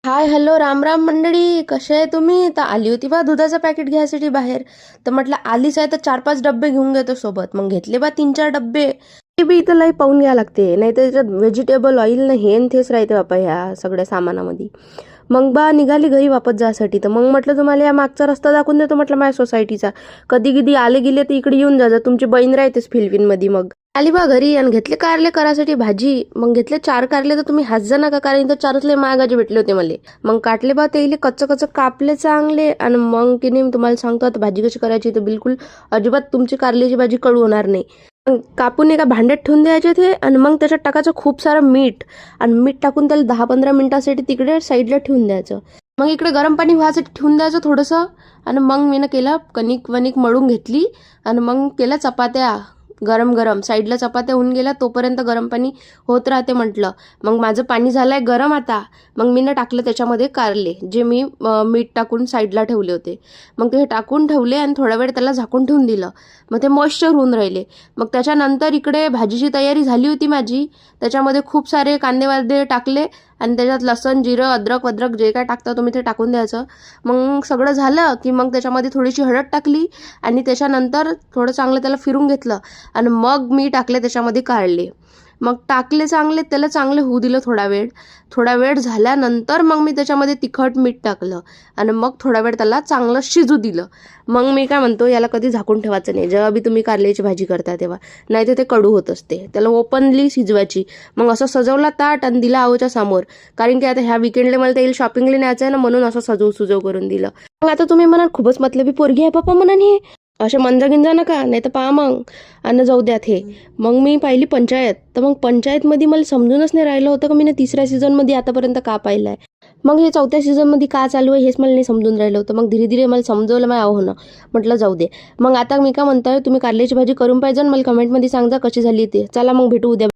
Hi hello Ram Ram मंडळी, कसे आहे तुम्ही? तर आली होती बा दुधाचं पॅकेट घ्यायसाठी बाहेर. तर म्हटलं आलीच आहे तर 4-5 डब्बे घेऊन घेतो सोबत. मग घेतले बा 3-4 डब्बे. ते बी इथं लई पाहून घ्यायला लागते, नाही तर त्याच्यात व्हेजिटेबल ऑइल न हे न तेच राहते बापा ह्या सगळ्या सामानामध्ये. मग बा निघाली घरी वापस जायसाठी. तर मग म्हटलं तुम्हाला या मागचा रस्ता दाखवून देतो म्हटलं माझ्या सोसायटीचा. कधी कधी आले गेले तर इकडे येऊन जा, तुमची बहीण राहतेच फिलविनमध्ये. मग आली बा घरी आणि घेतले कारले करायसाठी भाजी. मग घेतले 4 कारले, तर तुम्ही हात जा नका कारण इथं 4च लय महागाचे भेटले होते मला. मग काटले बा तेले कच्च कच्च कापले चांगले आणि मग की नाही तुम्हाला सांगतो आता भाजी कशी करायची. तर बिलकुल अजिबात तुमची कारल्याची भाजी कडू होणार नाही. कापून एका भांड्यात ठेवून द्यायचे ते आणि मग त्याच्यात टाकायचं खूप सारं मीठ आणि मीठ टाकून त्याला 10-15 मिनिटासाठी तिकडे साईडला ठेवून द्यायचं. मग इकडे गरम पाणी व्हायसाठी ठेवून द्यायचं थोडंसं. आणि मग मी केलं कणिक वणिक मळून घेतली आणि मग केल्या चपात्या. गरम गरम साईडला चपात्या होऊन गेल्या तोपर्यंत गरम पाणी होत राहते म्हटलं. मग माझं पाणी झालंय गरम आता. मग मी टाकलं त्याच्यामध्ये कारले जे मी मीठ टाकून साईडला ठेवले होते. मग ते टाकून ठेवले आणि थोडा वेळ त्याला झाकून ठेवून दिलं. मग ते मॉइश्चर होऊन राहिले. मग त्याच्यानंतर इकडे भाजीची तयारी झाली होती माझी. त्याच्यामध्ये खूप सारे कांदे वांदे टाकले आणि त्याच्यात लसण जिरं अद्रक वद्रक जे काय टाकता तुम्ही ते टाकून द्यायचं. मग सगळं झालं की मग त्याच्यामध्ये थोडीशी हळद टाकली आणि त्याच्यानंतर थोडं चांगलं त्याला फिरून घेतलं आणि मग मी टाकले त्याच्यामध्ये कारले. मग टाकले चांगले त्याला चांगले होऊ दिलं थोडा वेळ झाल्यानंतर मग मी त्याच्यामध्ये तिखट मीठ टाकलं आणि मग थोडा वेळ त्याला चांगलं शिजू दिलं. मग मी काय म्हणतो याला कधी झाकून ठेवायचं नाही जेव्हा बी तुम्ही कारल्याची भाजी करता तेव्हा, नाही तर ते कडू होत असते. त्याला ओपनली शिजवायची. मग असं सजवला ताट आणि दिला आहोच्या समोर. कारण की आता ह्या विकेंडला मला ते शॉपिंगला न्यायचं आहे ना, म्हणून असं सजव करून दिलं. मग आता तुम्ही म्हणा खूपच मतलबी पोरगी आहे पप्पा म्हणा हे असे मंजा गिंजा नका, नाही तर पहा मग आणि जाऊ द्यात हे. मग मी पाहिली पंचायत. तर मग पंचायतमध्ये मला समजूनच नाही राहिलं होतं की मी 3ऱ्या सीझनमध्ये आतापर्यंत का पाहिलं आहे. मग हे 4थ्या सीझनमध्ये का चालू आहे हेच मला नाही समजून राहिलं होतं. मग धीरे धीरे मला समजवलं माझ्या होणं. म्हटलं जाऊ दे. मग आता मी काय म्हणताय तुम्ही कारल्याची भाजी करून पाहिजे आणि मला कमेंटमध्ये सांगा कशी झाली ते. चला मग भेटू उद्या.